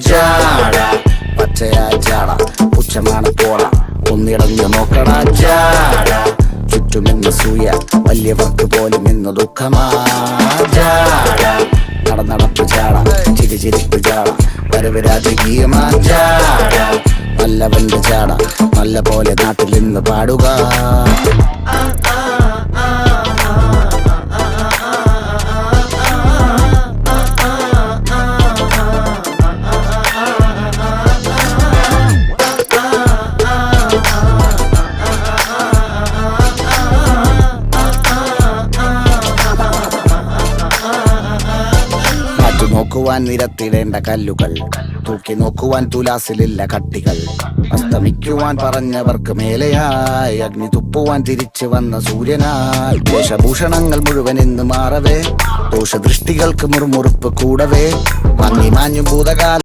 ജാട പച്ചയാ ജാട പുച്ഛമാണ് പോട ഒന്നിടഞ്ഞു നോക്കടാ ജാട ചുറ്റുമെന്ന് സൂയ വലിയവർക്ക് പോലും ഇന്ന് ദുഃഖമാ ജാട നടപ്പ് ജാട ചിരിപ്പ് ജാട വരവ് രാജകീയമാ ജാട നല്ലവന്റെ ജാട നല്ല പോലെ നാട്ടിൽ ഇന്ന് പാടുക. നോക്കുവാൻ നിരത്തിടേണ്ട കല്ലുകൾ, തൂക്കി നോക്കുവാൻ തുലാസിലില്ല കട്ടികൾ, അസ്തമിക്കുവാൻ പറഞ്ഞവർക്ക് മേലെയായി അഗ്നി തുപ്പുവാൻ തിരിച്ചു വന്ന സൂര്യനായി വേഷഭൂഷണങ്ങൾ മുഴുവൻ ഇന്ന് മാറവേ ദോഷദൃഷ്ടികൾക്ക് മുറുമുറുപ്പ് കൂടവേ മങ്ങി മാഞ്ഞു ഭൂതകാല